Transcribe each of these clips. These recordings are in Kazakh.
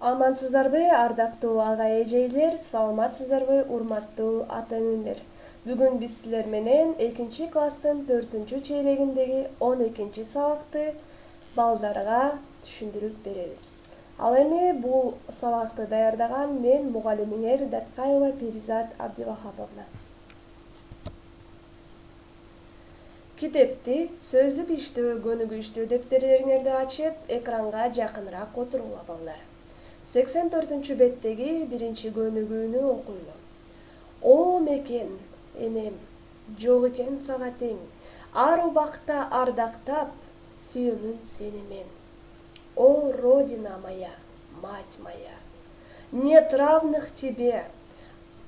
Амансыздарбы, ардактуу ага эжейлер, саламатсыздарбы, урматтуу ата-энелер. Бүгүн биз силер менен 2 класстын 4-чейрегиндеги 12 сабакты балдарга түшүндүрүп беребиз. Ал эми бул сабакты даярдаган мен мугалимиңер Даткаева Перизат Абдивахаповна. Китепти сөздүк иштөө, көнүгүү иштөө дептерлериңерди ачып, экранга жакыныраак отуруңла балдар. 84-беттеги 1-көнүгүүнү окуйлу. О мекен, энем, жок экен сага тең, ар убакта ардактап, сүйөмүн сени мен. О родина моя, мать моя, нет равных тебе,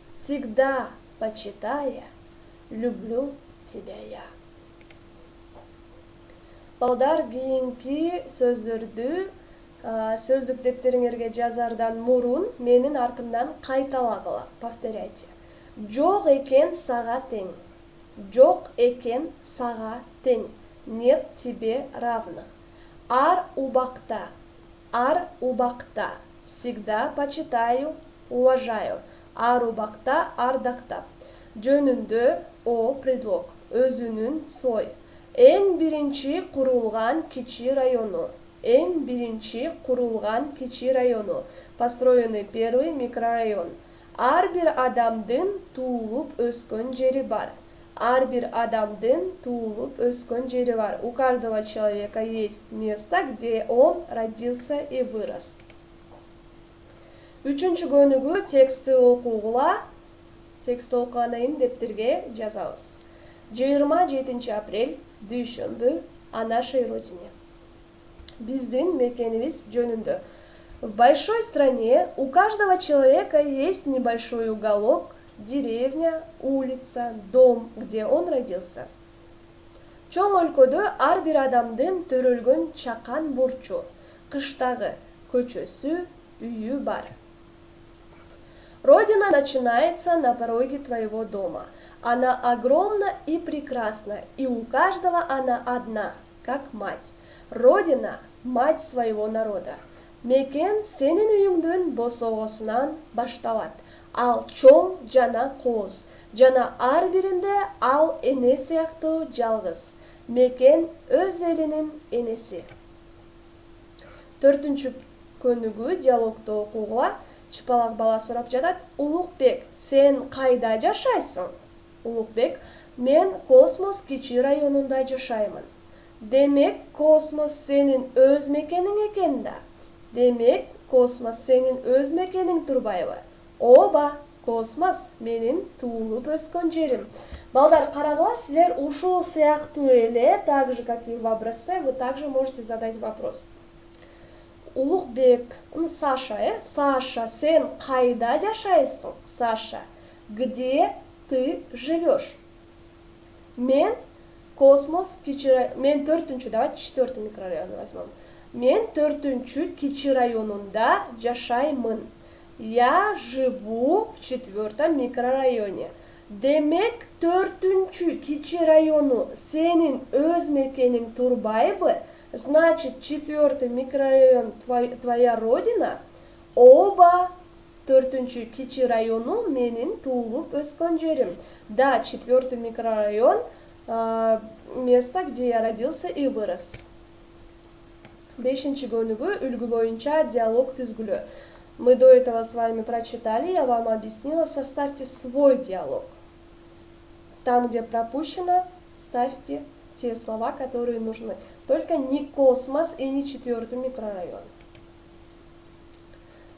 всегда почитая, люблю тебя я. Балдар, кийинки сөздөрдү сөздүк дептериңерге жазардан мурун менин артымдан кайталагыла. Повторяйте. Жок экен сага тең. Жок экен сага тең. Нет тебе равных. Ар убакта. Всегда почитаю, уважаю. Ар убакта ардактап. Жөнүндө о предлог. Өзүнүн свой. Эң биринчи курулган кичи району. Построенный первый микрорайон. Ар бир адамдын туулуп өскөн жери бар. У каждого человека есть место, где он родился и вырос. 3-көнүгүү текстти окугула. Текстти окугандан кийин дептерге жазабыз. 27 апрель, дүйшөмбү, о нашей родине. Биздин мекенибиз жөнүндө. В большой стране у каждого человека есть небольшой уголок, деревня, улица, дом, где он родился. Чоң өлкөдө ар бир адамдын төрөлгөн чакан бурчу, кыштагы көчөсү, үйү бар. Родина начинается на пороге твоего дома. Она огромна и прекрасна, и у каждого она одна, как мать. Родина – мать своего народа. Мекен сенин үйүңдүн босогосунан башталат. Ал чоң жана кооз. Жана ар биринде ал эне сыяктуу жалгыз. Мекен өз элинин энеси. 4-көнүгүү диалогту окугула. Чыпалак бала сурап жатат. Улукбек, сен кайда жашайсың? Улукбек, мен Космос кичи районунда жашаймын. Демек, Космос сенин өз мекениң экен да. Демек, Космос сенин өз мекениң турбайбы? Ооба, Космос менин туулуп өскөн жерим. Балдар, карагыла, силер ушул сыяктуу эле, так же как и в образце, вы также можете задать вопрос. Улукбек, Саша, Саша, сен кайда жашайсың? Саша, где ты живешь? Мен Космос мен 4-чү микрорайон возьмем. Мен 4-чү кичи районунда жашаймын. Я живу в 4-м микрорайоне. Демек 4-чү кичи району сенин өз мекениң турбайбы? Значит, 4-й микрорайон твоя родина? Оба 4-чү кичи району менин туулуп өскөн жерим. Да, 4-й микрорайон место, где я родился и вырос. 5-көнүгүү үлгү боюнча диалог түзгүлөө. Мы до этого с вами прочитали, я вам объяснила, составьте свой диалог. Там, где пропущено, ставьте те слова, которые нужны. Только не Космос и не 4-й микрорайон.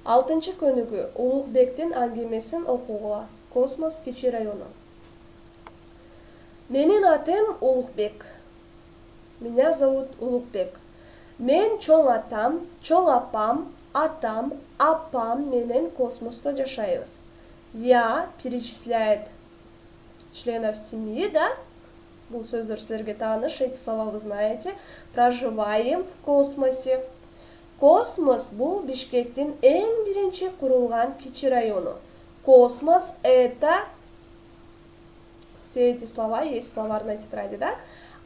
6-көнүгүү Улукбектин аңгемесин окугула. Космос кичи району. Менин атым Улукбек. Меня зовут Улукбек. Мен чоң атам, чоң апам, апам менен Космосто жашайбыз. Я, перечисляет членов семьи, да? Бул сөздөр силерге тааныш, эти слова вы знаете. Проживаем в Космосе. Космос бул Бишкектин эң биринчи курулган кичи району. Космос это... Все эти слова есть словарной тетради, да?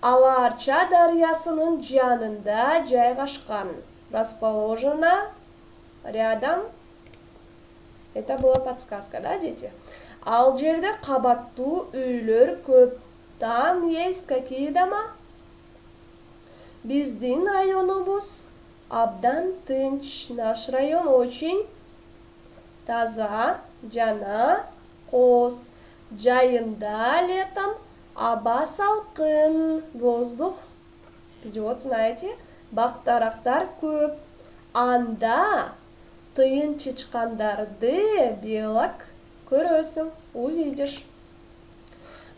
Аларча дарыясынын жанында жайгашкан. Расположена Рядом. Это была подсказка, да, дети? Ал жерде кабаттуу үйлөр көп. Там есть какие дома? Биздин районубуз абдан тынч. Наш район очень таза жана коз. Жайында летом аба салкын. Воздух, перевод знаете, бактарактар көп. Анда тыйын чычкандарды белок көрөсүң, увидишь.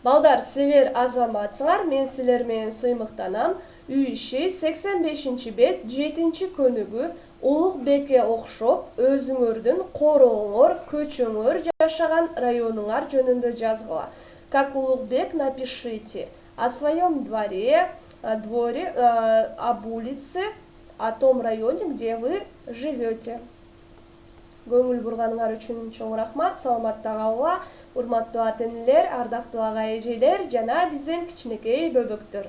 Балдар, силер азаматсыңар, мен силер менен сыймыктанам. Үй иши 85 бет 7 көнүгү Улукбекке окшоп өзүңөрдүн корооңор, көчөңөр жашаган районуңар жөнүндө жазгыла. Как Улукбек напишите о своем дворе, об улице, о том районе, где вы живете. Көңүл бурганыңар үчүн чоң рахмат. Саламатта калгыла. Урматтуу ата-энелер, ардактуу ага эжелер жана биздин кичинекей бөбөктөр.